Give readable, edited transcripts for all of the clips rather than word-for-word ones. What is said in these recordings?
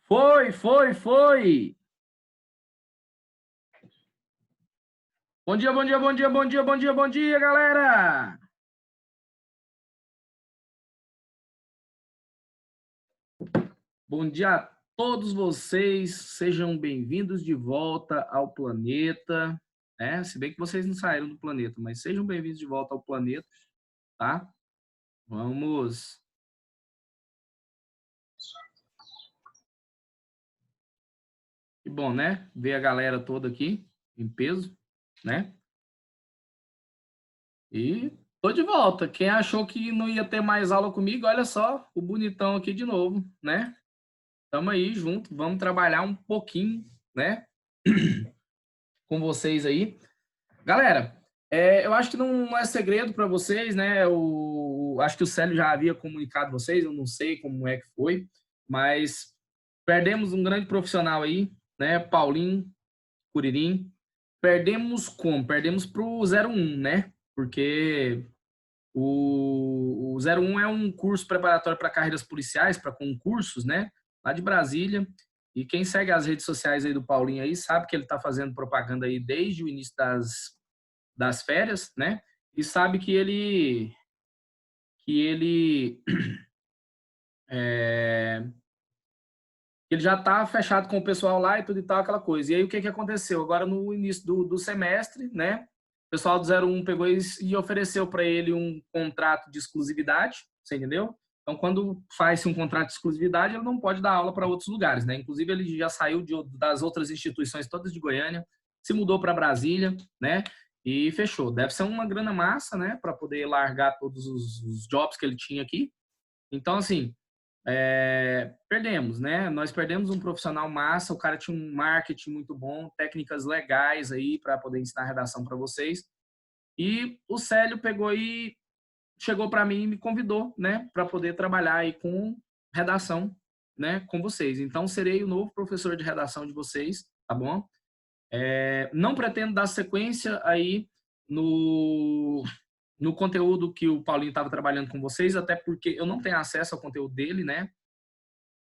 Foi. Bom dia, bom dia, galera! Bom dia a todos vocês, sejam bem-vindos de volta ao planeta, né? Se bem que vocês não saíram do planeta, mas sejam bem-vindos de volta ao planeta, tá? Vamos. Que bom, né? Ver a galera toda aqui, em peso, né? E tô de volta. Quem achou que não ia ter mais aula comigo, olha só, o bonitão aqui de novo, né? Tamo aí junto, vamos trabalhar um pouquinho, né, com vocês aí. Galera, eu acho que não é segredo para vocês, né? Acho que o Célio já havia comunicado vocês, eu não sei como é que foi, mas perdemos um grande profissional aí, né? Paulinho Curirim. Perdemos como? Perdemos pro 01, né? Porque o 01 é um curso preparatório para carreiras policiais, para concursos, né? Lá de Brasília. E quem segue as redes sociais aí do Paulinho aí sabe que ele está fazendo propaganda aí desde o início das férias, né? E sabe que ele é, ele já está fechado com o pessoal lá e tudo e tal, aquela coisa. E aí o que aconteceu? Agora no início do semestre, né? O pessoal do 01 pegou e ofereceu para ele um contrato de exclusividade, você entendeu? Então, quando faz-se um contrato de exclusividade, ele não pode dar aula para outros lugares, né? Inclusive, ele já saiu das outras instituições todas de Goiânia, se mudou para Brasília, né? E fechou. Deve ser uma grana massa, né? Para poder largar todos os jobs que ele tinha aqui. Então, assim, perdemos, né? Nós perdemos um profissional massa, o cara tinha um marketing muito bom, técnicas legais aí para poder ensinar redação para vocês. E o Célio pegou e chegou para mim e me convidou, né, para poder trabalhar aí com redação, né, com vocês. Então serei o novo professor de redação de vocês, tá bom? Não pretendo dar sequência aí no no conteúdo que o Paulinho estava trabalhando com vocês, até porque eu não tenho acesso ao conteúdo dele, né?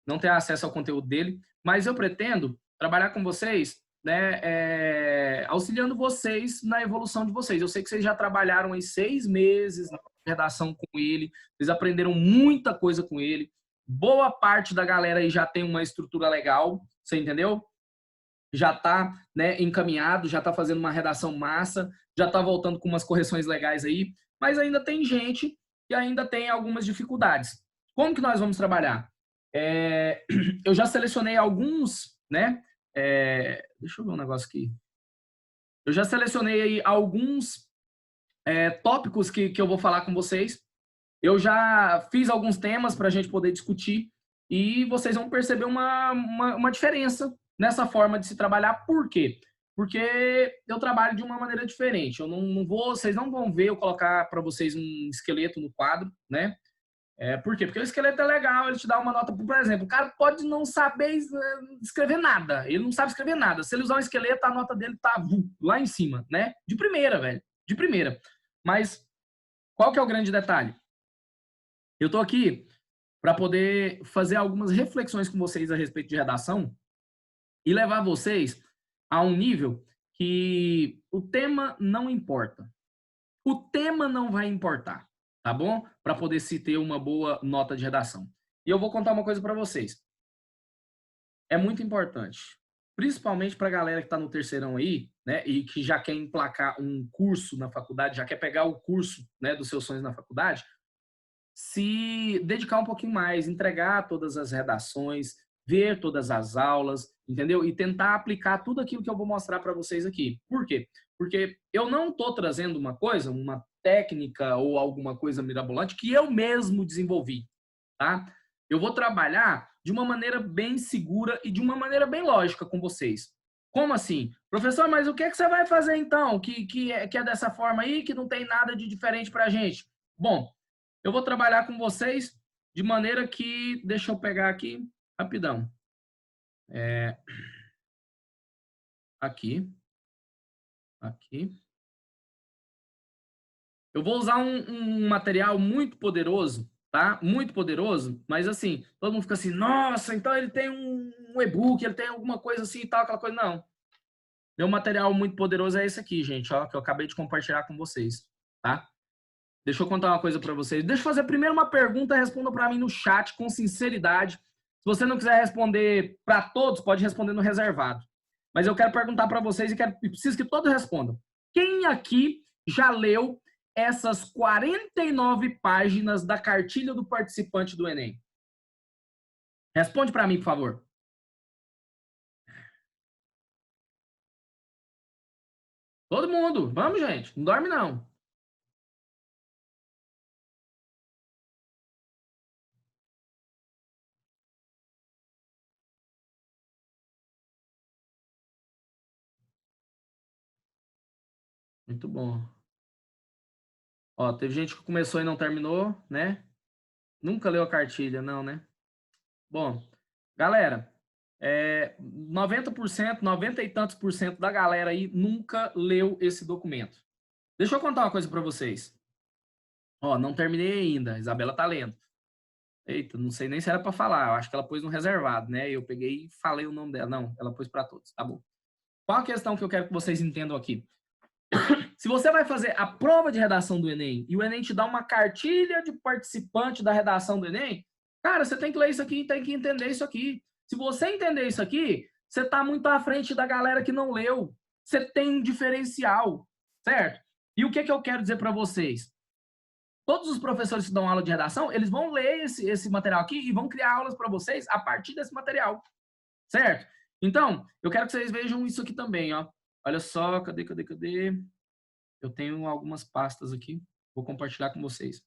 Não tenho acesso ao conteúdo dele, mas eu pretendo trabalhar com vocês, né, auxiliando vocês na evolução de vocês. Eu sei que vocês já trabalharam em 6 meses na redação com ele, vocês aprenderam muita coisa com ele. Boa parte da galera aí já tem uma estrutura legal, você entendeu? Já está, né, encaminhado, já está fazendo uma redação massa, já está voltando com umas correções legais aí, mas ainda tem gente que ainda tem algumas dificuldades. Como que nós vamos trabalhar? Eu já selecionei alguns, né? Deixa eu ver um negócio aqui. Eu já selecionei aí alguns tópicos que eu vou falar com vocês. Eu já fiz alguns temas para a gente poder discutir e vocês vão perceber uma diferença nessa forma de se trabalhar. Por quê? Porque eu trabalho de uma maneira diferente. Eu não vou, vocês não vão ver eu colocar para vocês um esqueleto no quadro, né? Por quê? Porque o esqueleto é legal, ele te dá uma nota, por exemplo, o cara pode não saber escrever nada, ele não sabe escrever nada. Se ele usar um esqueleto, a nota dele tá lá em cima, né? De primeira, velho, de primeira. Mas qual que é o grande detalhe? Eu tô aqui para poder fazer algumas reflexões com vocês a respeito de redação e levar vocês a um nível que o tema não importa. O tema não vai importar, tá bom? Para poder se ter uma boa nota de redação. E eu vou contar uma coisa para vocês. É muito importante, principalmente para a galera que está no terceirão aí, né, e que já quer emplacar um curso na faculdade, já quer pegar o curso, né, dos seus sonhos na faculdade, se dedicar um pouquinho mais, entregar todas as redações, ver todas as aulas, entendeu? E tentar aplicar tudo aquilo que eu vou mostrar para vocês aqui. Por quê? Porque eu não estou trazendo uma coisa, uma técnica ou alguma coisa mirabolante que eu mesmo desenvolvi, tá? Eu vou trabalhar de uma maneira bem segura e de uma maneira bem lógica com vocês. Como assim? Professor, mas o que você vai fazer então que é dessa forma aí, que não tem nada de diferente para a gente? Bom, eu vou trabalhar com vocês de maneira que, deixa eu pegar aqui rapidão. Aqui, aqui. Eu vou usar um material muito poderoso tá? Muito poderoso, mas assim, todo mundo fica assim, nossa, então ele tem um e-book, ele tem alguma coisa assim e tal, aquela coisa. Não. Meu material muito poderoso é esse aqui, gente, ó, que eu acabei de compartilhar com vocês, tá? Deixa eu contar uma coisa para vocês. Deixa eu fazer primeiro uma pergunta, responda para mim no chat com sinceridade. Se você não quiser responder para todos, pode responder no reservado. Mas eu quero perguntar para vocês e preciso que todos respondam. Quem aqui já leu essas 49 páginas da cartilha do participante do Enem? Responde para mim, por favor. Todo mundo. Vamos, gente. Não dorme, não. Muito bom. Ó, teve gente que começou e não terminou, né? Nunca leu a cartilha, não, né? Bom, galera, 90%, 90 e tantos por cento da galera aí nunca leu esse documento. Deixa eu contar uma coisa para vocês. Ó, não terminei ainda, a Isabela tá lendo. Eita, não sei nem se era para falar, eu acho que ela pôs no reservado, né? Eu peguei e falei o nome dela. Não, ela pôs para todos, tá bom. Qual a questão que eu quero que vocês entendam aqui? Se você vai fazer a prova de redação do Enem e o Enem te dá uma cartilha de participante da redação do Enem, cara, você tem que ler isso aqui e tem que entender isso aqui. Se você entender isso aqui, você está muito à frente da galera que não leu. Você tem um diferencial, certo? E o que, que eu quero dizer para vocês? Todos os professores que dão aula de redação, eles vão ler esse material aqui e vão criar aulas para vocês a partir desse material, certo? Então, eu quero que vocês vejam isso aqui também, ó. Olha só, cadê? Eu tenho algumas pastas aqui, vou compartilhar com vocês.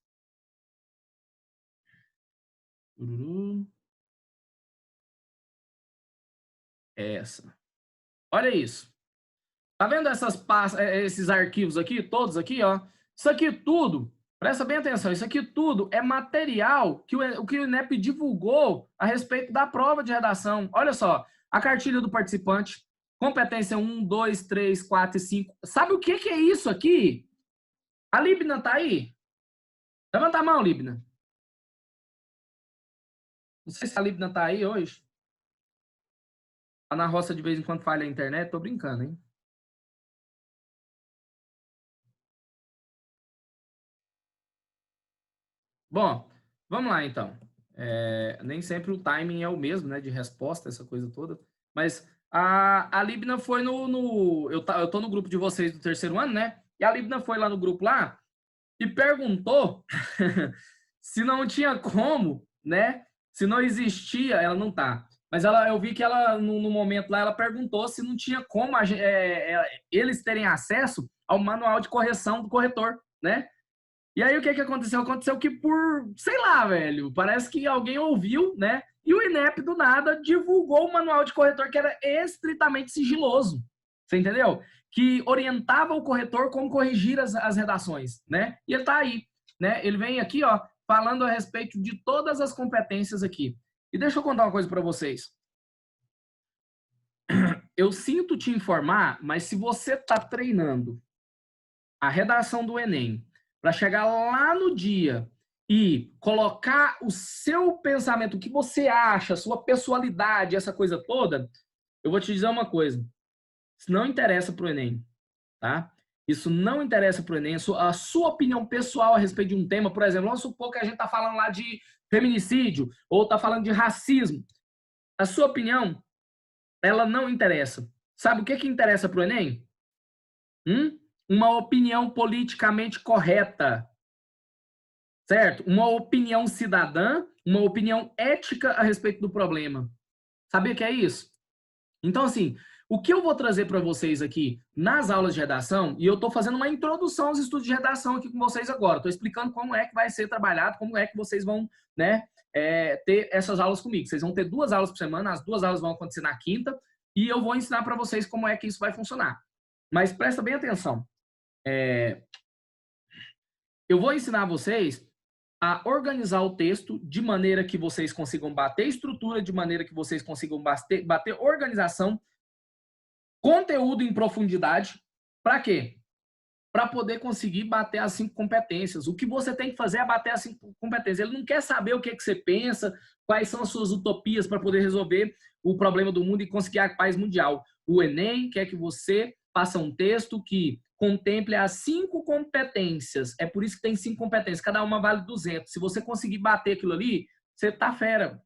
Essa. Olha isso. Tá vendo essas pastas, esses arquivos aqui, todos aqui, ó? Isso aqui tudo, presta bem atenção, isso aqui tudo é material que o INEP divulgou a respeito da prova de redação. Olha só, a cartilha do participante, competência 1, 2, 3, 4 e 5. Sabe o que é isso aqui? A Libna tá aí? Levanta a mão, Libna. Não sei se a Libna tá aí hoje. Tá na roça de vez em quando falha a internet, tô brincando, hein? Bom, vamos lá então. Nem sempre o timing é o mesmo, né, de resposta, essa coisa toda. Mas a Libna foi eu tô no grupo de vocês do terceiro ano, né? E a Libna foi lá no grupo lá e perguntou se não tinha como, né? Se não existia, ela não tá. Mas eu vi que ela, no momento lá, ela perguntou se não tinha como eles terem acesso ao manual de correção do corretor, né? E aí o que aconteceu? Aconteceu que sei lá, velho, parece que alguém ouviu, né? E o INEP do nada divulgou o manual de corretor que era estritamente sigiloso. Você entendeu? Que orientava o corretor como corrigir as redações, né? E ele tá aí, né? Ele vem aqui, ó, falando a respeito de todas as competências aqui. E deixa eu contar uma coisa para vocês. Eu sinto te informar, mas se você tá treinando a redação do Enem para chegar lá no dia e colocar o seu pensamento, o que você acha, sua pessoalidade, essa coisa toda, eu vou te dizer uma coisa. Isso não interessa para o Enem, tá? Isso não interessa para o Enem. A sua opinião pessoal a respeito de um tema, por exemplo, vamos supor que a gente está falando lá de feminicídio ou está falando de racismo. A sua opinião, ela não interessa. Sabe o que interessa para o Enem? Uma opinião politicamente correta, certo? Uma opinião cidadã, uma opinião ética a respeito do problema. Sabia que é isso? Então, assim, o que eu vou trazer para vocês aqui nas aulas de redação, e eu estou fazendo uma introdução aos estudos de redação aqui com vocês agora, estou explicando como é que vai ser trabalhado, como é que vocês vão, né, ter essas aulas comigo. Vocês vão ter 2 aulas por semana, as 2 aulas vão acontecer na quinta, e eu vou ensinar para vocês como é que isso vai funcionar. Mas presta bem atenção. Eu vou ensinar vocês a organizar o texto de maneira que vocês consigam bater estrutura, de maneira que vocês consigam bater organização, conteúdo em profundidade. Para quê? para poder conseguir bater as 5 competências. O que você tem que fazer é bater as 5 competências. Ele não quer saber o que você pensa, quais são as suas utopias para poder resolver o problema do mundo e conseguir a paz mundial. O Enem quer que você faça um texto que contemple as 5 competências. É por isso que tem 5 competências. Cada uma vale 200. Se você conseguir bater aquilo ali, você tá fera.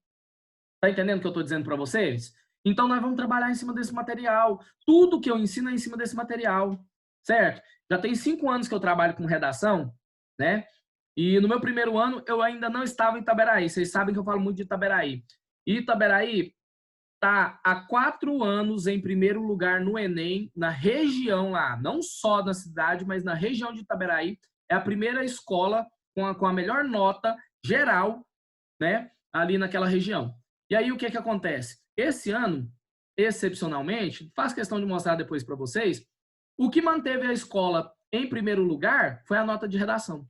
Tá entendendo o que eu tô dizendo para vocês? Então, nós vamos trabalhar em cima desse material. Tudo que eu ensino é em cima desse material. Certo? Já tem 5 anos que eu trabalho com redação, né? E no meu primeiro ano, eu ainda não estava em Itaberaí. Vocês sabem que eu falo muito de Itaberaí. E Itaberaí está há 4 anos em primeiro lugar no Enem, na região lá. Não só na cidade, mas na região de Itaberaí. É a primeira escola com a melhor nota geral, né? Ali naquela região. E aí, o que acontece? Esse ano, excepcionalmente, faço questão de mostrar depois para vocês, o que manteve a escola em primeiro lugar foi a nota de redação.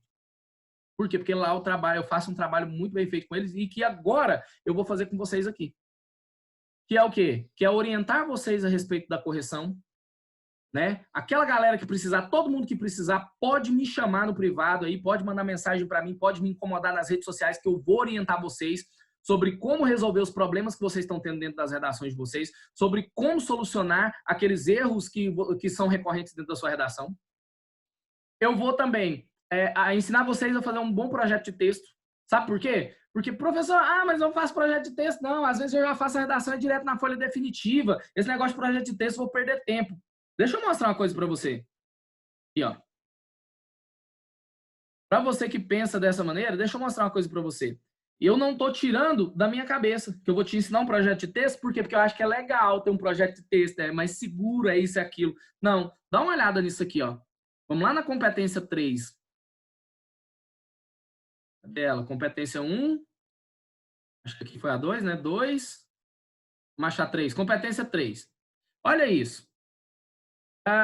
Por quê? Porque lá eu faço um trabalho muito bem feito com eles e que agora eu vou fazer com vocês aqui. Que é o quê? Que é orientar vocês a respeito da correção, né? Aquela galera que precisar, todo mundo que precisar, pode me chamar no privado aí, pode mandar mensagem para mim, pode me incomodar nas redes sociais que eu vou orientar vocês sobre como resolver os problemas que vocês estão tendo dentro das redações de vocês, sobre como solucionar aqueles erros que são recorrentes dentro da sua redação. Eu vou também ensinar vocês a fazer um bom projeto de texto. Sabe por quê? Porque, professor, mas eu não faço projeto de texto, não. Às vezes eu já faço a redação direto na folha definitiva. Esse negócio de projeto de texto, eu vou perder tempo. Deixa eu mostrar uma coisa para você. Aqui, ó. Para você que pensa dessa maneira, deixa eu mostrar uma coisa para você. Eu não estou tirando da minha cabeça que eu vou te ensinar um projeto de texto, por quê? Porque eu acho que é legal ter um projeto de texto, é mais seguro, é isso e aquilo. Não, dá uma olhada nisso aqui, ó. Vamos lá na competência 3. Cadê ela? Competência 1. Acho que aqui foi a 2, né? 2. Vamos achar 3. Competência 3. Olha isso.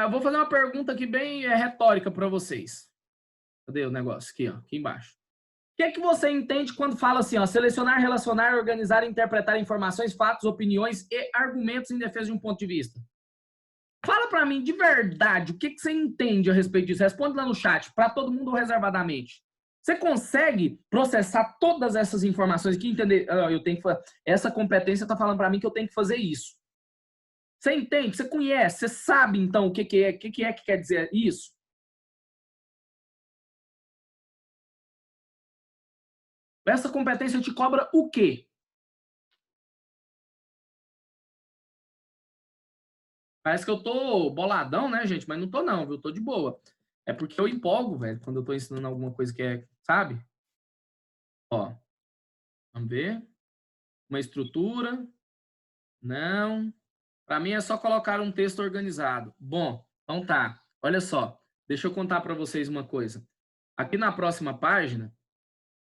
Vou fazer uma pergunta aqui bem retórica para vocês. Cadê o negócio? Aqui, ó, aqui embaixo. O que é que você entende quando fala assim, ó, selecionar, relacionar, organizar e interpretar informações, fatos, opiniões e argumentos em defesa de um ponto de vista? Fala para mim de verdade, o que você entende a respeito disso? Responde lá no chat, para todo mundo ou reservadamente. Você consegue processar todas essas informações aqui, entender? Eu tenho que essa competência está falando para mim que eu tenho que fazer isso. Você entende? Você conhece? Você sabe então o que quer dizer isso? Essa competência te cobra o quê? Parece que eu tô boladão, né, gente? Mas não tô não, viu? Tô de boa. É porque eu empolgo, velho, quando eu tô ensinando alguma coisa que é, sabe? Ó, vamos ver. Uma estrutura. Não. Para mim é só colocar um texto organizado. Bom, então tá. Olha só. Deixa eu contar para vocês uma coisa. Aqui na próxima página,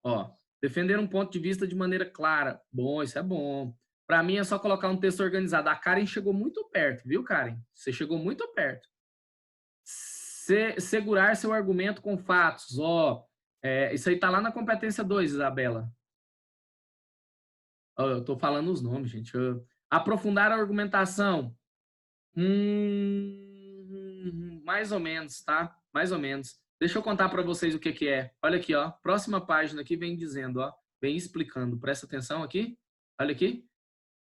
ó, defender um ponto de vista de maneira clara. Bom, isso é bom. Para mim é só colocar um texto organizado. A Karen chegou muito perto, viu, Karen? Você chegou muito perto. Segurar seu argumento com fatos. Ó, isso aí tá lá na competência 2, Isabela. Eu tô falando os nomes, gente. Aprofundar a argumentação. Mais ou menos, tá? Mais ou menos. Deixa eu contar para vocês o que é. Olha aqui, ó. Próxima página aqui vem dizendo, ó. Vem explicando. Presta atenção aqui. Olha aqui.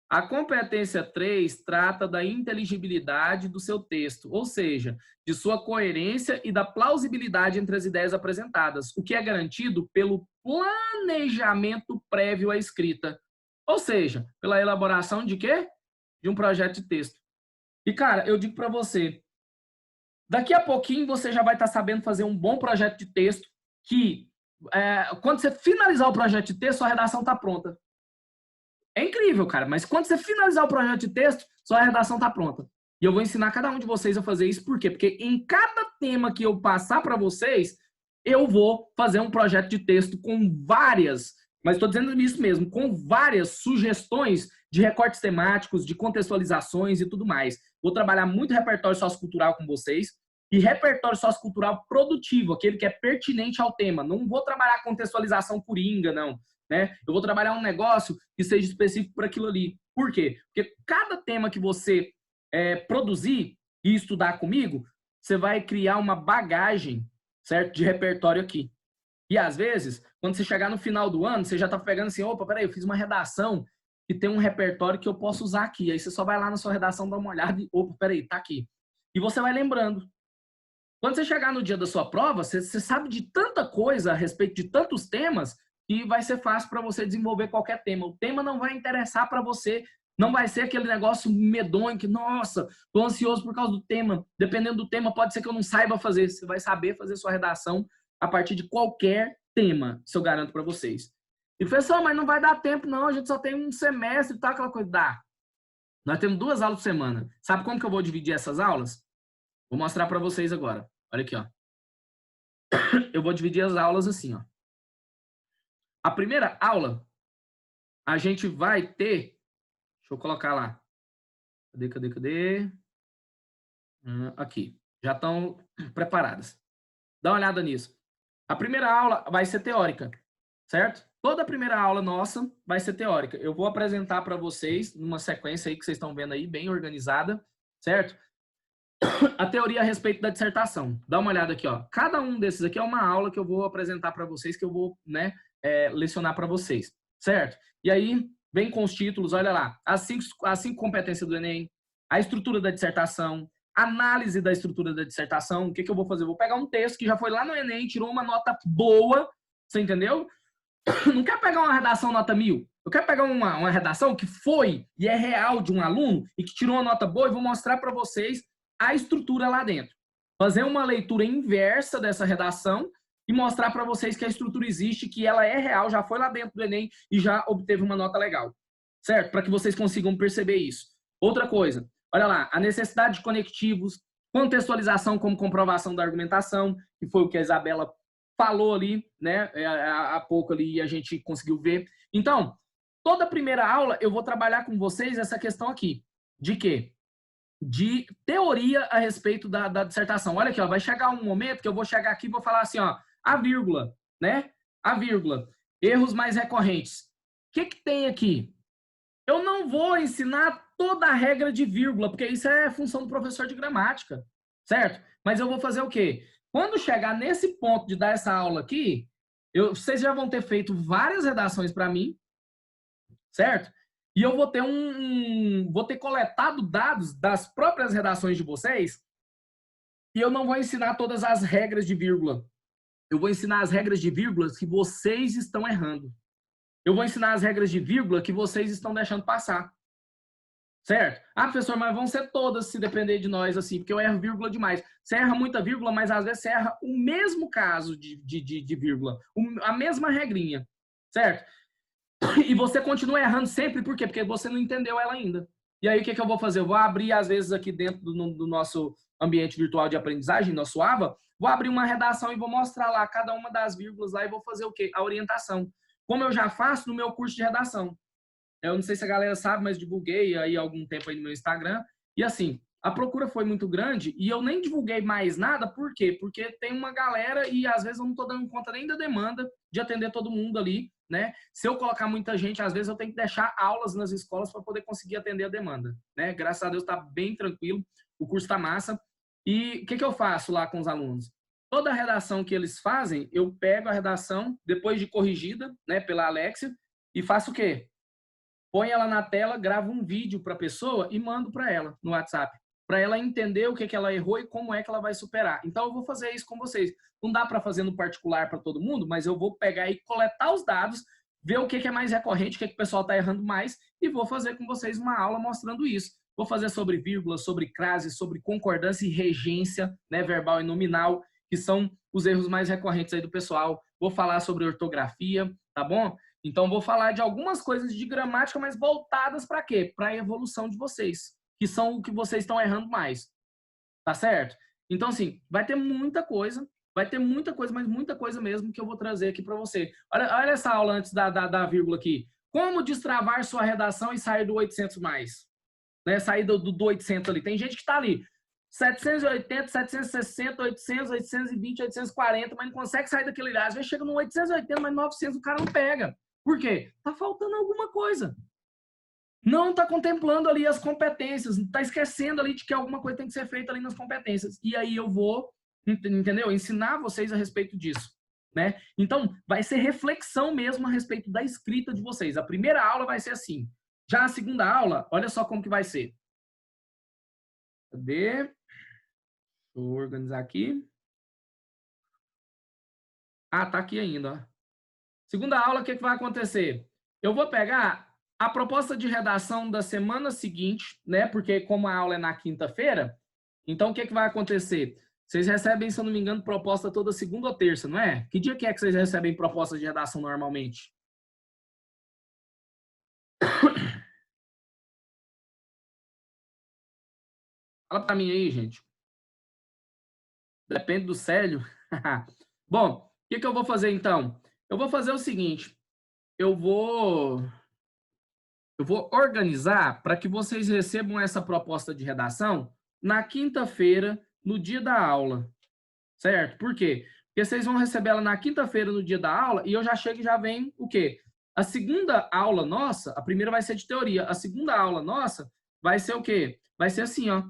A competência 3 trata da inteligibilidade do seu texto, ou seja, de sua coerência e da plausibilidade entre as ideias apresentadas, o que é garantido pelo planejamento prévio à escrita. Ou seja, pela elaboração de quê? De um projeto de texto. E, cara, eu digo para você, daqui a pouquinho você já vai estar sabendo fazer um bom projeto de texto que, quando você finalizar o projeto de texto, sua redação está pronta. É incrível, cara, mas quando você finalizar o projeto de texto, sua redação está pronta. E eu vou ensinar cada um de vocês a fazer isso, por quê? Porque em cada tema que eu passar para vocês, eu vou fazer um projeto de texto com várias, mas estou dizendo isso mesmo, com várias sugestões de recortes temáticos, de contextualizações e tudo mais. Vou trabalhar muito repertório sociocultural com vocês e repertório sociocultural produtivo, aquele que é pertinente ao tema. Não vou trabalhar contextualização coringa, não. Né? Eu vou trabalhar um negócio que seja específico para aquilo ali. Por quê? Porque cada tema que você produzir e estudar comigo, você vai criar uma bagagem, certo? De repertório aqui. E às vezes, quando você chegar no final do ano, você já tá pegando assim, opa, peraí, eu fiz uma redação que tem um repertório que eu posso usar aqui. Aí você só vai lá na sua redação, dá uma olhada e, opa, peraí, tá aqui. E você vai lembrando. Quando você chegar no dia da sua prova, você sabe de tanta coisa a respeito de tantos temas que vai ser fácil para você desenvolver qualquer tema. O tema não vai interessar para você, não vai ser aquele negócio medonho que, nossa, tô ansioso por causa do tema. Dependendo do tema, pode ser que eu não saiba fazer. Você vai saber fazer sua redação a partir de qualquer tema, isso eu garanto para vocês. E professor, mas não vai dar tempo não, a gente só tem um semestre e tal, aquela coisa. Dá. Nós temos 2 aulas por semana. Sabe como que eu vou dividir essas aulas? Vou mostrar para vocês agora. Olha aqui, ó. Eu vou dividir as aulas assim, ó. A primeira aula, a gente vai ter... Deixa eu colocar lá. Cadê? Aqui. Já estão preparadas. Dá uma olhada nisso. A primeira aula vai ser teórica, certo? Toda a primeira aula nossa vai ser teórica. Eu vou apresentar para vocês, numa sequência aí que vocês estão vendo aí, bem organizada, certo? A teoria a respeito da dissertação. Dá uma olhada aqui, ó. Cada um desses aqui é uma aula que eu vou apresentar para vocês, que eu vou, né, lecionar para vocês, certo? E aí, vem com os títulos, olha lá. As cinco competências do Enem, a estrutura da dissertação, análise da estrutura da dissertação. O que eu vou fazer? Eu vou pegar um texto que já foi lá no Enem, tirou uma nota boa, você entendeu? Não quero pegar uma redação nota 1000. Eu quero pegar uma redação que foi e é real de um aluno e que tirou uma nota boa e vou mostrar para vocês a estrutura lá dentro. Fazer uma leitura inversa dessa redação e mostrar para vocês que a estrutura existe, que ela é real, já foi lá dentro do Enem e já obteve uma nota legal. Certo? Para que vocês consigam perceber isso. Outra coisa, olha lá, a necessidade de conectivos, contextualização como comprovação da argumentação, que foi o que a Isabela falou ali, né, há pouco ali e a gente conseguiu ver. Então, toda a primeira aula eu vou trabalhar com vocês essa questão aqui. De quê? De teoria a respeito da dissertação. Olha aqui, ó, vai chegar um momento que eu vou chegar aqui e vou falar assim, ó, a vírgula, né? A vírgula. Erros mais recorrentes. O que tem aqui? Eu não vou ensinar toda a regra de vírgula, porque isso é função do professor de gramática, certo? Mas eu vou fazer o quê? Quando chegar nesse ponto de dar essa aula aqui, vocês já vão ter feito várias redações para mim, certo? E eu vou ter vou ter coletado dados das próprias redações de vocês e eu não vou ensinar todas as regras de vírgula. Eu vou ensinar as regras de vírgulas que vocês estão errando. Eu vou ensinar as regras de vírgula que vocês estão deixando passar. Certo? Ah, professor, mas vão ser todas se depender de nós, assim, porque eu erro vírgula demais. Você erra muita vírgula, mas às vezes você erra o mesmo caso de vírgula, a mesma regrinha, certo? E você continua errando sempre, por quê? Porque você não entendeu ela ainda. E aí, o que eu vou fazer? Eu vou abrir, às vezes, aqui dentro do nosso ambiente virtual de aprendizagem, nosso AVA, vou abrir uma redação e vou mostrar lá cada uma das vírgulas lá e vou fazer o quê? A orientação. Como eu já faço no meu curso de redação. Eu não sei se a galera sabe, mas divulguei aí há algum tempo aí no meu Instagram. E assim, a procura foi muito grande e eu nem divulguei mais nada. Por quê? Porque tem uma galera e às vezes eu não estou dando conta nem da demanda de atender todo mundo ali, né? Se eu colocar muita gente, às vezes eu tenho que deixar aulas nas escolas para poder conseguir atender a demanda, né? Graças a Deus está bem tranquilo, o curso está massa. E o que eu faço lá com os alunos? Toda a redação que eles fazem, eu pego a redação, depois de corrigida, né, pela Alexia, e faço o quê? Põe ela na tela, gravo um vídeo para a pessoa e mando para ela no WhatsApp, para ela entender o que ela errou e como é que ela vai superar. Então, eu vou fazer isso com vocês. Não dá para fazer no particular para todo mundo, mas eu vou pegar e coletar os dados, ver o que é mais recorrente, o que o pessoal está errando mais, e vou fazer com vocês uma aula mostrando isso. Vou fazer sobre vírgula, sobre crase, sobre concordância e regência, né, verbal e nominal, que são os erros mais recorrentes aí do pessoal. Vou falar sobre ortografia, tá bom? Então, vou falar de algumas coisas de gramática, mas voltadas para quê? Para a evolução de vocês, que são o que vocês estão errando mais. Tá certo? Então, assim, vai ter muita coisa, mas muita coisa mesmo que eu vou trazer aqui para você. Olha essa aula antes da vírgula aqui. Como destravar sua redação e sair do 800 mais? Né? Sair do 800 ali. Tem gente que está ali. 780, 760, 800, 820, 840, mas não consegue sair daquele lugar. Às vezes chega no 880, mas 900 o cara não pega. Por quê? Tá faltando alguma coisa. não está contemplando ali as competências, está esquecendo ali de que alguma coisa tem que ser feita ali nas competências. E aí eu vou, entendeu? Ensinar vocês a respeito disso, né? Então, vai ser reflexão mesmo a respeito da escrita de vocês. A primeira aula vai ser assim. Já a segunda aula, olha só como que vai ser. Cadê? Deixa eu organizar aqui. Ah, tá aqui ainda, ó. Segunda aula, o que vai acontecer? Eu vou pegar a proposta de redação da semana seguinte, né? Porque como a aula é na quinta-feira, então o que vai acontecer? Vocês recebem, se eu não me engano, proposta toda segunda ou terça, não é? Que dia que é que vocês recebem proposta de redação normalmente? Fala pra mim aí, gente. Depende do Célio. Bom, o que eu vou fazer então? Eu vou fazer o seguinte. Eu vou organizar para que vocês recebam essa proposta de redação na quinta-feira, no dia da aula, certo? Por quê? Porque vocês vão receber ela na quinta-feira, no dia da aula, e eu já chego e já vem o quê? A segunda aula nossa, a primeira vai ser de teoria, a segunda aula nossa vai ser o quê? Vai ser assim, ó.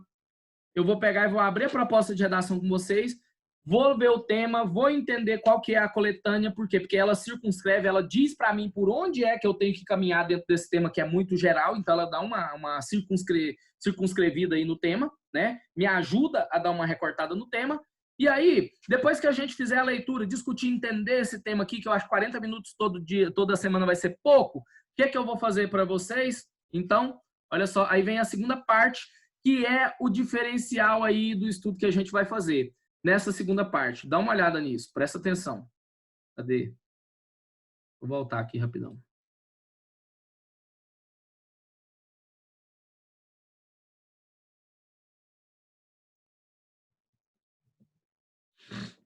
Eu vou pegar e vou abrir a proposta de redação com vocês, vou ver o tema, vou entender qual que é a coletânea, por quê? Porque ela circunscreve, ela diz para mim por onde é que eu tenho que caminhar dentro desse tema que é muito geral, então ela dá uma circunscrevida aí no tema, né? Me ajuda a dar uma recortada no tema. E aí, depois que a gente fizer a leitura, discutir, entender esse tema aqui, que eu acho 40 minutos todo dia, toda semana vai ser pouco, o que eu vou fazer para vocês? Então, olha só, aí vem a segunda parte, que é o diferencial aí do estudo que a gente vai fazer nessa segunda parte. Dá uma olhada nisso, presta atenção. Cadê? Vou voltar aqui rapidão.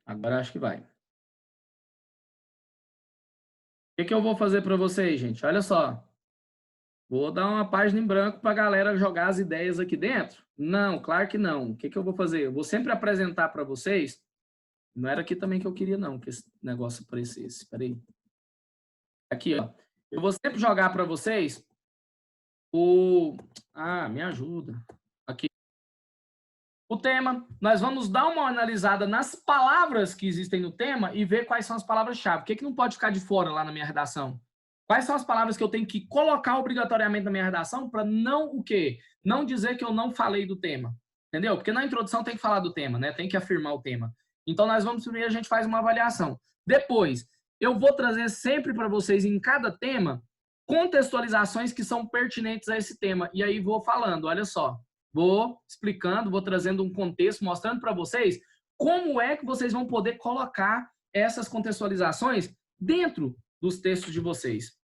Agora acho que vai. O que eu vou fazer para vocês, gente? Olha só. Vou dar uma página em branco para a galera jogar as ideias aqui dentro? Não, claro que não. O que eu vou fazer? Eu vou sempre apresentar para vocês. Não era aqui também que eu queria, não, que esse negócio aparecesse. Espera aí. Aqui, ó. Eu vou sempre jogar para vocês o... Ah, me ajuda. Aqui. O tema. Nós vamos dar uma analisada nas palavras que existem no tema e ver quais são as palavras-chave. O que não pode ficar de fora lá na minha redação? Quais são as palavras que eu tenho que colocar obrigatoriamente na minha redação para não o quê? Não dizer que eu não falei do tema. Entendeu? Porque na introdução tem que falar do tema, né? Tem que afirmar o tema. Então, nós vamos primeiro, a gente faz uma avaliação. Depois, eu vou trazer sempre para vocês, em cada tema, contextualizações que são pertinentes a esse tema. E aí vou falando, olha só. Vou explicando, vou trazendo um contexto, mostrando para vocês como é que vocês vão poder colocar essas contextualizações dentro dos textos de vocês.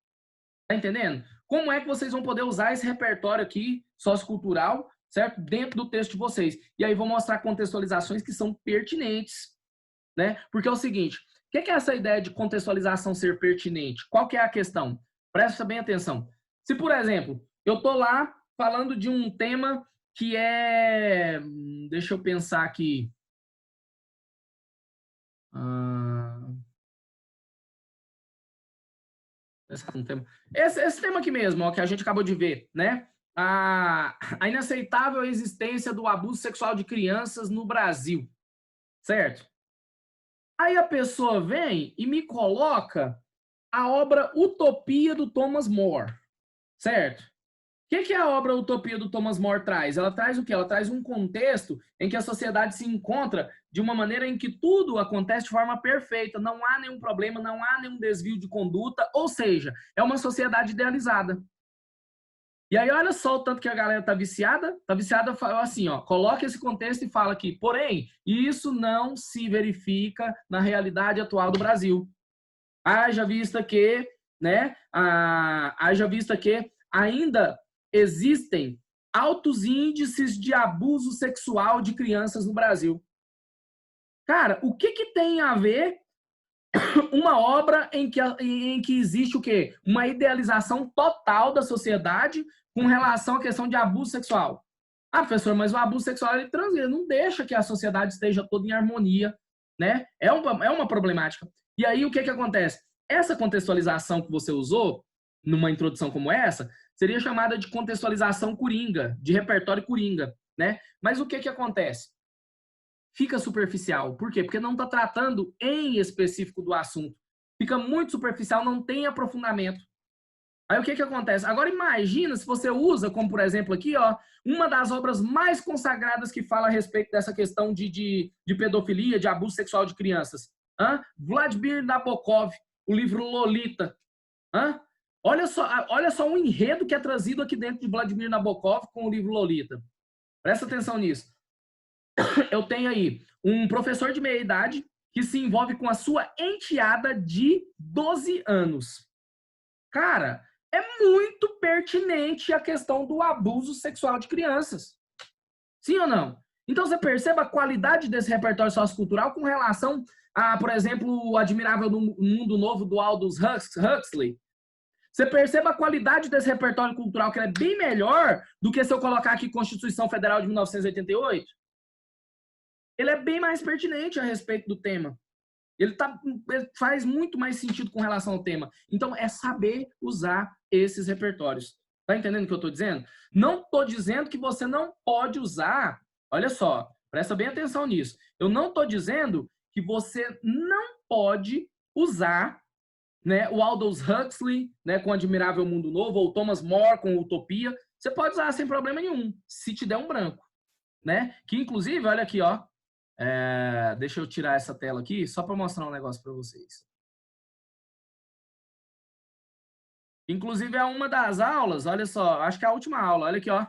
Tá entendendo? Como é que vocês vão poder usar esse repertório aqui, sociocultural, certo? Dentro do texto de vocês. E aí vou mostrar contextualizações que são pertinentes, né? Porque é o seguinte, o que é essa ideia de contextualização ser pertinente? Qual que é a questão? Presta bem atenção. Se, por exemplo, eu tô lá falando de um tema que é... Deixa eu pensar aqui. Esse tema aqui mesmo, ó, que a gente acabou de ver, né? A inaceitável existência do abuso sexual de crianças no Brasil, certo? Aí a pessoa vem e me coloca a obra Utopia do Thomas More, certo? O que a obra Utopia do Thomas More traz? Ela traz o quê? Ela traz um contexto em que a sociedade se encontra de uma maneira em que tudo acontece de forma perfeita, não há nenhum problema, não há nenhum desvio de conduta, ou seja, é uma sociedade idealizada. E aí olha só o tanto que a galera tá viciada assim, ó, coloca esse contexto e fala aqui, porém, isso não se verifica na realidade atual do Brasil. Haja vista que, né, haja vista que ainda existem altos índices de abuso sexual de crianças no Brasil. Cara, o que tem a ver uma obra em que existe o quê? Uma idealização total da sociedade com relação à questão de abuso sexual? Ah, professor, mas o abuso sexual ele não deixa que a sociedade esteja toda em harmonia, né? É uma problemática. E aí o que acontece? Essa contextualização que você usou numa introdução como essa, seria chamada de contextualização coringa, de repertório coringa, né? Mas o que acontece? Fica superficial. Por quê? Porque não está tratando em específico do assunto. Fica muito superficial, não tem aprofundamento. Aí o que acontece? Agora imagina se você usa, como por exemplo aqui, ó, uma das obras mais consagradas que fala a respeito dessa questão de pedofilia, de abuso sexual de crianças. Vladimir Nabokov, o livro Lolita. Olha só o enredo que é trazido aqui dentro de Vladimir Nabokov com o livro Lolita. Presta atenção nisso. Eu tenho aí um professor de meia-idade que se envolve com a sua enteada de 12 anos. Cara, é muito pertinente a questão do abuso sexual de crianças. Sim ou não? Então você perceba a qualidade desse repertório sociocultural com relação a, por exemplo, o Admirável Mundo Novo do Aldous Huxley. Você perceba a qualidade desse repertório cultural, que é bem melhor do que se eu colocar aqui Constituição Federal de 1988. Ele é bem mais pertinente a respeito do tema. Ele faz muito mais sentido com relação ao tema. Então, é saber usar esses repertórios. Tá entendendo o que eu estou dizendo? Não estou dizendo que você não pode usar. Olha só, presta bem atenção nisso. Eu não estou dizendo que você não pode usar, né, o Aldous Huxley, né, com Admirável Mundo Novo, ou Thomas More com Utopia. Você pode usar sem problema nenhum, se te der um branco. Né? Que, inclusive, olha aqui, ó. Deixa eu tirar essa tela aqui, só para mostrar um negócio para vocês. Inclusive, é uma das aulas, olha só, acho que é a última aula, olha aqui, ó.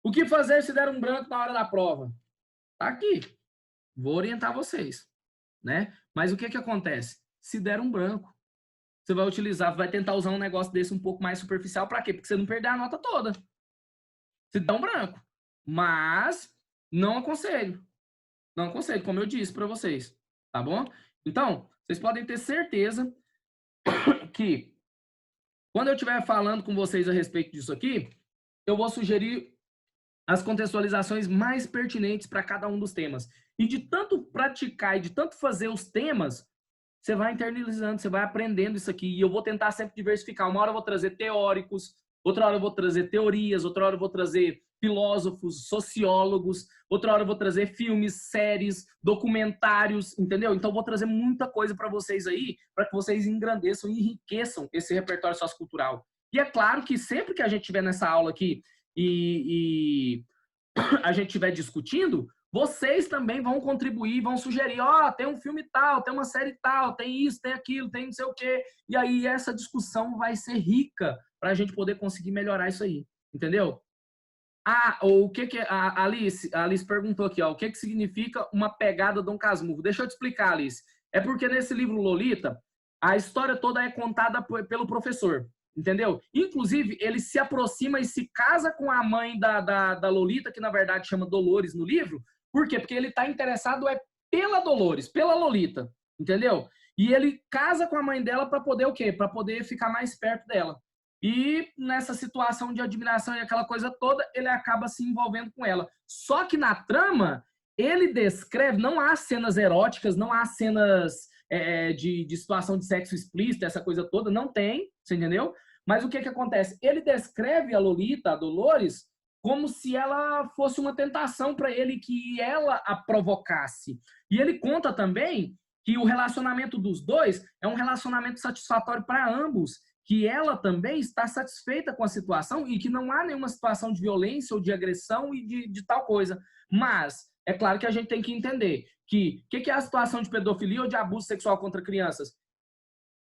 O que fazer se der um branco na hora da prova? Tá aqui. Vou orientar vocês, né? Mas o que acontece? Se der um branco, você vai utilizar, vai tentar usar um negócio desse um pouco mais superficial, para quê? Porque você não perder a nota toda. Se der um branco. Mas, não aconselho. Não aconselho, como eu disse para vocês, tá bom? Então, vocês podem ter certeza que quando eu estiver falando com vocês a respeito disso aqui, eu vou sugerir as contextualizações mais pertinentes para cada um dos temas. E de tanto praticar e de tanto fazer os temas, você vai internalizando, você vai aprendendo isso aqui. E eu vou tentar sempre diversificar. Uma hora eu vou trazer teóricos, outra hora eu vou trazer teorias, outra hora eu vou trazer filósofos, sociólogos, outra hora eu vou trazer filmes, séries, documentários, entendeu? Então eu vou trazer muita coisa para vocês aí, para que vocês engrandeçam e enriqueçam esse repertório sociocultural. E é claro que sempre que a gente estiver nessa aula aqui e a gente estiver discutindo, vocês também vão contribuir, vão sugerir, ó, tem um filme tal, tem uma série tal, tem isso, tem aquilo, tem não sei o quê. E aí essa discussão vai ser rica para a gente poder conseguir melhorar isso aí, entendeu? O que a Alice perguntou aqui, ó, o que significa uma pegada Dom Casmurro? Deixa eu te explicar, Alice. É porque nesse livro Lolita, a história toda é contada pelo professor, entendeu? Inclusive, ele se aproxima e se casa com a mãe da Lolita, que na verdade chama Dolores no livro. Por quê? Porque ele está interessado pela Dolores, pela Lolita, entendeu? E ele casa com a mãe dela para poder o quê? Para poder ficar mais perto dela. E nessa situação de admiração e aquela coisa toda, ele acaba se envolvendo com ela. Só que na trama, ele descreve, não há cenas eróticas, não há cenas de situação de sexo explícito, essa coisa toda, não tem, você entendeu? Mas o que acontece? Ele descreve a Lolita, a Dolores, como se ela fosse uma tentação para ele, que ela a provocasse. E ele conta também que o relacionamento dos dois é um relacionamento satisfatório para ambos, que ela também está satisfeita com a situação e que não há nenhuma situação de violência ou de agressão e de tal coisa. Mas é claro que a gente tem que entender que o que é a situação de pedofilia ou de abuso sexual contra crianças?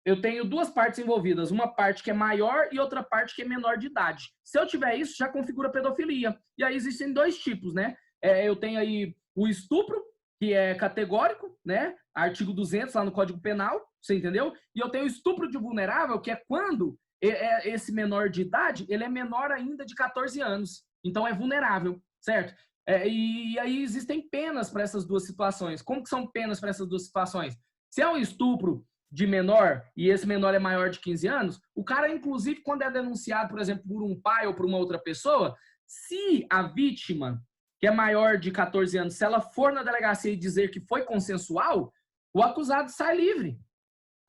Eu tenho duas partes envolvidas, uma parte que é maior e outra parte que é menor de idade. Se eu tiver isso, já configura pedofilia. E aí existem dois tipos, né? Eu tenho aí o estupro, que é categórico, né? Artigo 200 lá no Código Penal, você entendeu? E eu tenho o estupro de vulnerável, que é quando esse menor de idade, ele é menor ainda de 14 anos. Então é vulnerável, certo? E aí existem penas para essas duas situações. Como que são penas para essas duas situações? Se é um estupro de menor e esse menor é maior de 15 anos, o cara, inclusive, quando é denunciado, por exemplo, por um pai ou por uma outra pessoa, se a vítima, que é maior de 14 anos, se ela for na delegacia e dizer que foi consensual, o acusado sai livre.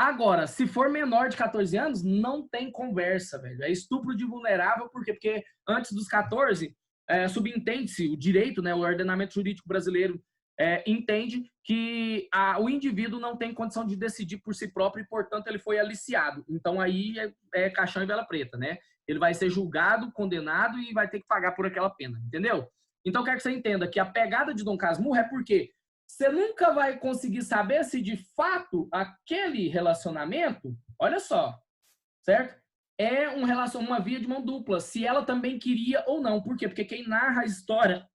Agora, se for menor de 14 anos, não tem conversa, velho. É estupro de vulnerável, por quê? Porque antes dos 14, subentende-se o direito, né, o ordenamento jurídico brasileiro entende que o indivíduo não tem condição de decidir por si próprio e, portanto, ele foi aliciado. Então, aí é caixão e vela preta, né? Ele vai ser julgado, condenado e vai ter que pagar por aquela pena, entendeu? Então, quero que você entenda que a pegada de Dom Casmurro é porque você nunca vai conseguir saber se de fato aquele relacionamento, olha só, certo? É uma via de mão dupla, se ela também queria ou não. Por quê? Porque quem narra a história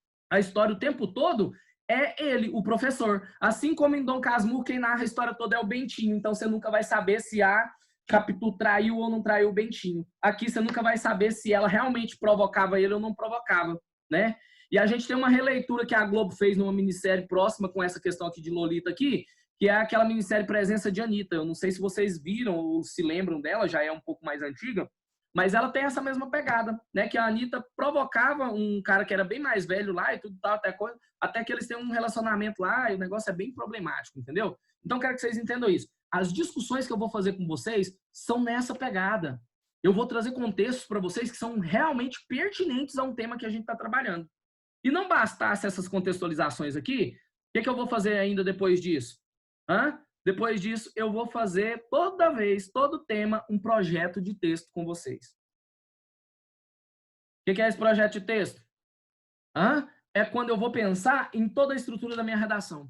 o tempo todo é ele, o professor. Assim como em Dom Casmurro, quem narra a história toda é o Bentinho. Então você nunca vai saber se a Capitu traiu ou não traiu o Bentinho. Aqui você nunca vai saber se ela realmente provocava ele ou não provocava, né? E a gente tem uma releitura que a Globo fez numa minissérie próxima com essa questão aqui de Lolita aqui, que é aquela minissérie Presença de Anitta. Eu não sei se vocês viram ou se lembram dela, já é um pouco mais antiga, mas ela tem essa mesma pegada, né? Que a Anitta provocava um cara que era bem mais velho lá e tudo tal, até que eles têm um relacionamento lá e o negócio é bem problemático, entendeu? Então, quero que vocês entendam isso. As discussões que eu vou fazer com vocês são nessa pegada. Eu vou trazer contextos para vocês que são realmente pertinentes a um tema que a gente está trabalhando. E não bastasse essas contextualizações aqui, o que eu vou fazer ainda depois disso? Depois disso, eu vou fazer toda vez, todo tema, um projeto de texto com vocês. O que é esse projeto de texto? É quando eu vou pensar em toda a estrutura da minha redação.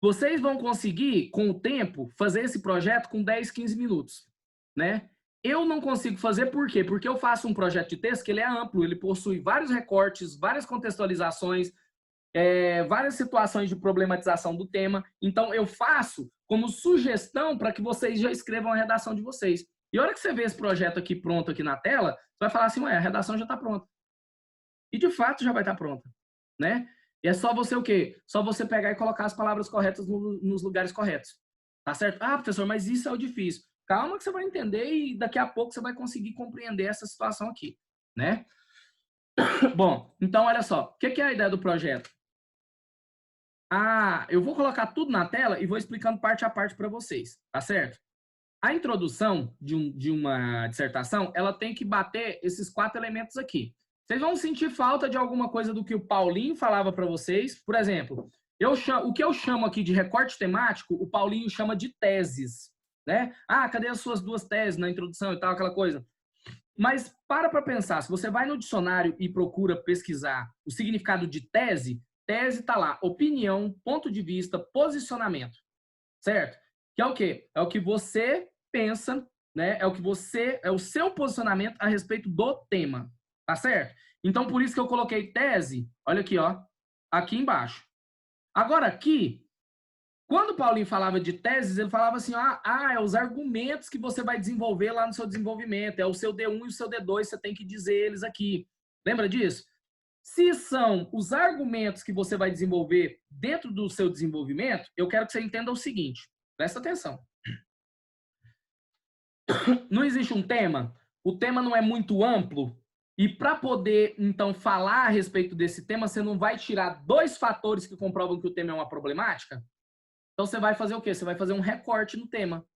Vocês vão conseguir, com o tempo, fazer esse projeto com 10, 15 minutos, né? Eu não consigo fazer por quê? Porque eu faço um projeto de texto que ele é amplo, ele possui vários recortes, várias contextualizações, várias situações de problematização do tema. Então, eu faço como sugestão para que vocês já escrevam a redação de vocês. E a hora que você vê esse projeto aqui pronto aqui na tela, você vai falar assim, ué, a redação já está pronta. E, de fato, já vai estar pronta, né? E é só você o quê? Só você pegar e colocar as palavras corretas nos lugares corretos. Tá certo? Ah, professor, mas isso é o difícil. Calma que você vai entender e daqui a pouco você vai conseguir compreender essa situação aqui, né? Bom, então olha só. O que é a ideia do projeto? Eu vou colocar tudo na tela e vou explicando parte a parte para vocês, tá certo? A introdução de uma dissertação, ela tem que bater esses 4 elementos aqui. Vocês vão sentir falta de alguma coisa do que o Paulinho falava para vocês. Por exemplo, o que eu chamo aqui de recorte temático, o Paulinho chama de teses, né? Cadê as suas 2 teses na introdução e tal, aquela coisa. Mas para pensar, se você vai no dicionário e procura pesquisar o significado de tese, tese está lá, opinião, ponto de vista, posicionamento, certo? Que é o quê? É o que você pensa, né? É o seu posicionamento a respeito do tema, tá certo? Então, por isso que eu coloquei tese, olha aqui, ó, aqui embaixo. Agora, aqui, quando o Paulinho falava de teses, ele falava assim, é os argumentos que você vai desenvolver lá no seu desenvolvimento, é o seu D1 e o seu D2, você tem que dizer eles aqui. Lembra disso? Se são os argumentos que você vai desenvolver dentro do seu desenvolvimento, eu quero que você entenda o seguinte, presta atenção. Não existe um tema, o tema não é muito amplo, e para poder, então, falar a respeito desse tema, você não vai tirar 2 fatores que comprovam que o tema é uma problemática? Então, você vai fazer o quê? Você vai fazer um recorte no tema.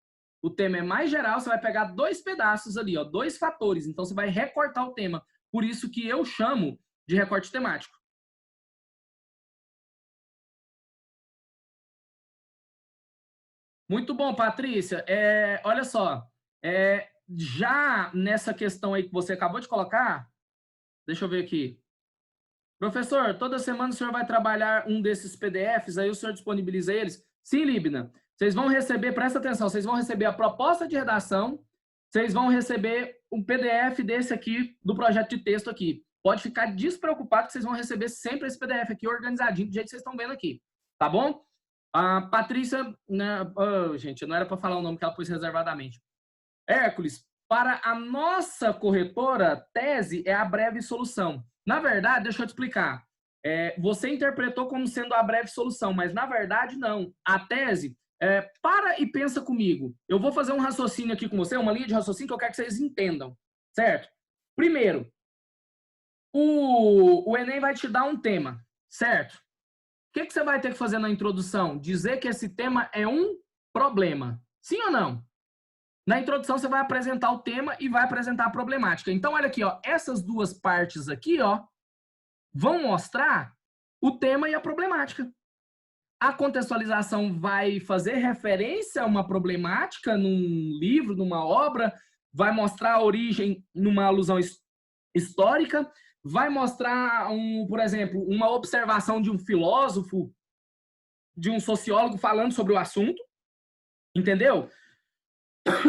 O tema é mais geral, você vai pegar 2 pedaços ali, 2 fatores. Então, você vai recortar o tema. Por isso que eu chamo de recorte temático. Muito bom, Patrícia. Olha só, já nessa questão aí que você acabou de colocar, deixa eu ver aqui. Professor, toda semana o senhor vai trabalhar um desses PDFs, aí o senhor disponibiliza eles? Sim, Libna. Vocês vão receber, presta atenção, vocês vão receber a proposta de redação, vocês vão receber um PDF desse aqui, do projeto de texto aqui. Pode ficar despreocupado que vocês vão receber sempre esse PDF aqui organizadinho, do jeito que vocês estão vendo aqui. Tá bom? A Patrícia, né, gente, não era para falar o nome que ela pôs reservadamente. Hércules, para a nossa corretora, tese é a breve solução. Na verdade, deixa eu te explicar. Você interpretou como sendo a breve solução, mas na verdade não. A tese, para e pensa comigo. Eu vou fazer um raciocínio aqui com você, uma linha de raciocínio que eu quero que vocês entendam, certo? Primeiro, o Enem vai te dar um tema, certo? O que você vai ter que fazer na introdução? Dizer que esse tema é um problema. Sim ou não? Na introdução, você vai apresentar o tema e vai apresentar a problemática. Então, olha aqui, ó, essas duas partes aqui, ó, vão mostrar o tema e a problemática. A contextualização vai fazer referência a uma problemática num livro, numa obra, vai mostrar a origem numa alusão histórica, vai mostrar, por exemplo, uma observação de um filósofo, de um sociólogo falando sobre o assunto, entendeu?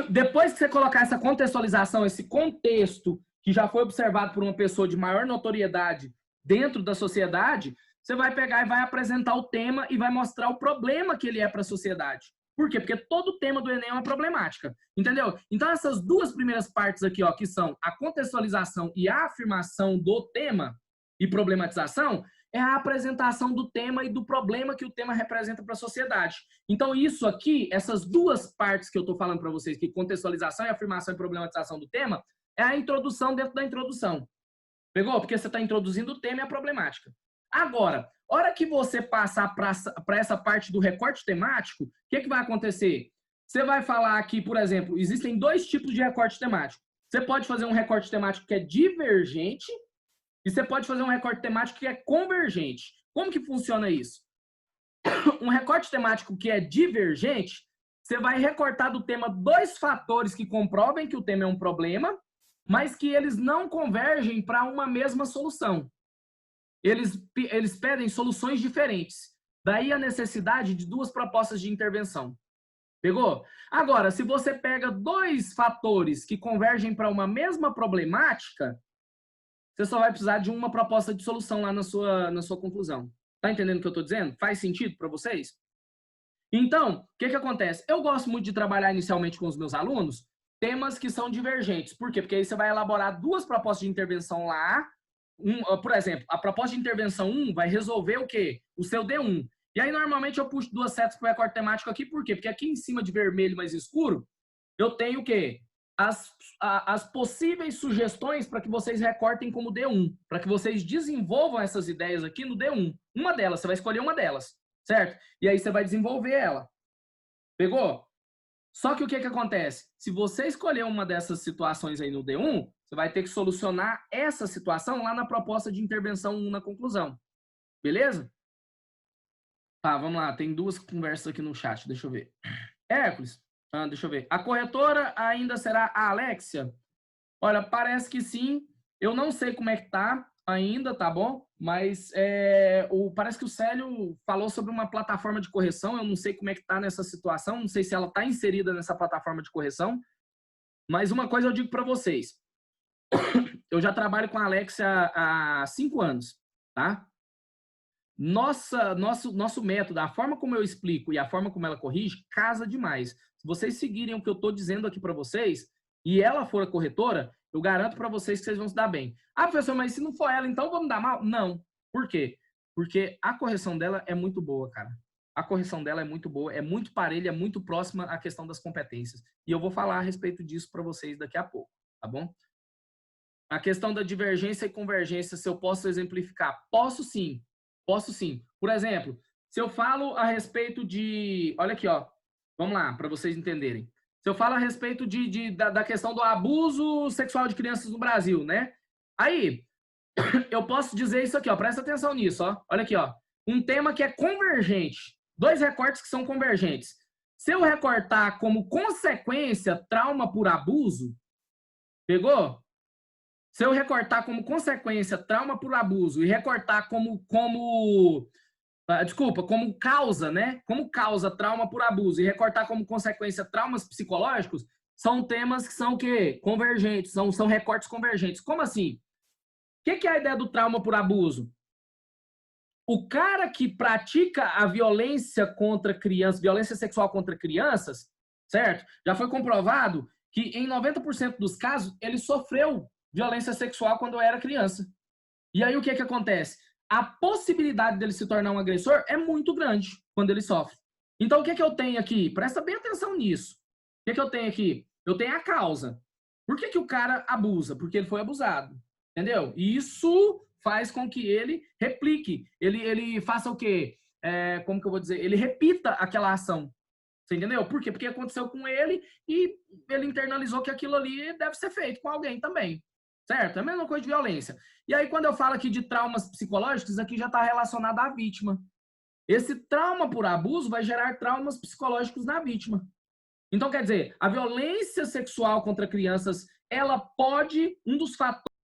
Depois que você colocar essa contextualização, esse contexto que já foi observado por uma pessoa de maior notoriedade dentro da sociedade, você vai pegar e vai apresentar o tema e vai mostrar o problema que ele é para a sociedade. Por quê? Porque todo tema do Enem é uma problemática, entendeu? Então, essas duas primeiras partes aqui, ó, que são a contextualização e a afirmação do tema e problematização, é a apresentação do tema e do problema que o tema representa para a sociedade. Então, isso aqui, essas duas partes que eu estou falando para vocês, que contextualização e afirmação e problematização do tema, é a introdução dentro da introdução. Pegou? Porque você está introduzindo o tema e a problemática. Agora, hora que você passar para essa parte do recorte temático, o que vai acontecer? Você vai falar aqui, por exemplo, existem dois tipos de recorte temático. Você pode fazer um recorte temático que é divergente e você pode fazer um recorte temático que é convergente. Como que funciona isso? Um recorte temático que é divergente, você vai recortar do tema dois fatores que comprovem que o tema é um problema, mas que eles não convergem para uma mesma solução. Eles pedem soluções diferentes. Daí a necessidade de duas propostas de intervenção. Pegou? Agora, se você pega dois fatores que convergem para uma mesma problemática, você só vai precisar de uma proposta de solução lá na sua conclusão. Tá entendendo o que eu estou dizendo? Faz sentido para vocês? Então, o que acontece? Eu gosto muito de trabalhar inicialmente com os meus alunos temas que são divergentes. Por quê? Porque aí você vai elaborar duas propostas de intervenção lá. Por exemplo, a proposta de intervenção 1 vai resolver o quê? O seu D1. E aí, normalmente, eu puxo duas setas para o recorte temático aqui. Por quê? Porque aqui em cima de vermelho mais escuro, eu tenho o quê? As possíveis sugestões para que vocês recortem como D1. Para que vocês desenvolvam essas ideias aqui no D1. Uma delas, você vai escolher uma delas. Certo? E aí você vai desenvolver ela. Pegou? Só que o que acontece? Se você escolher uma dessas situações aí no D1, você vai ter que solucionar essa situação lá na proposta de intervenção 1 na conclusão. Beleza? Tá, vamos lá. Tem duas conversas aqui no chat. Deixa eu ver. Hércules, deixa eu ver. A corretora ainda será a Alexia? Olha, parece que sim. Eu não sei como é que tá ainda, tá bom? Mas parece que o Célio falou sobre uma plataforma de correção. Eu não sei como é que tá nessa situação. Não sei se ela está inserida nessa plataforma de correção. Mas uma coisa eu digo para vocês. Eu já trabalho com a Alexia há 5 anos, tá? Nosso método, a forma como eu explico e a forma como ela corrige, casa demais. Se vocês seguirem o que eu estou dizendo aqui para vocês, e ela for a corretora, eu garanto para vocês que vocês vão se dar bem. Ah, professor, mas se não for ela, então vamos dar mal? Não. Por quê? Porque a correção dela é muito boa, cara. A correção dela é muito boa, é muito parelha, é muito próxima à questão das competências. E eu vou falar a respeito disso para vocês daqui a pouco, tá bom? A questão da divergência e convergência, se eu posso exemplificar? Posso sim. Posso sim. Por exemplo, se eu falo a respeito de... Olha aqui, ó. Vamos lá, para vocês entenderem. Se eu falo a respeito da questão do abuso sexual de crianças no Brasil, né? Aí, eu posso dizer isso aqui, ó. Presta atenção nisso, ó. Olha aqui, ó. Um tema que é convergente. 2 recortes que são convergentes. Se eu recortar como consequência trauma por abuso, pegou? Se eu recortar como consequência trauma por abuso e recortar como causa, né? Como causa trauma por abuso e recortar como consequência traumas psicológicos, são temas que são o quê? Convergentes, são recortes convergentes. Como assim? O que é a ideia do trauma por abuso? O cara que pratica a violência contra crianças, violência sexual contra crianças, certo? Já foi comprovado que em 90% dos casos ele sofreu violência sexual quando era criança. E aí o que acontece? A possibilidade dele se tornar um agressor é muito grande quando ele sofre. Então o que eu tenho aqui? Presta bem atenção nisso. O que eu tenho aqui? Eu tenho a causa. Por que o cara abusa? Porque ele foi abusado. Entendeu? E isso faz com que ele replique. Ele faça o quê? Como que eu vou dizer? Ele repita aquela ação. Você entendeu? Por quê? Porque aconteceu com ele e ele internalizou que aquilo ali deve ser feito com alguém também. Certo? É a mesma coisa de violência. E aí, quando eu falo aqui de traumas psicológicos, aqui já está relacionado à vítima. Esse trauma por abuso vai gerar traumas psicológicos na vítima. Então, quer dizer, a violência sexual contra crianças, ela pode, um dos fatores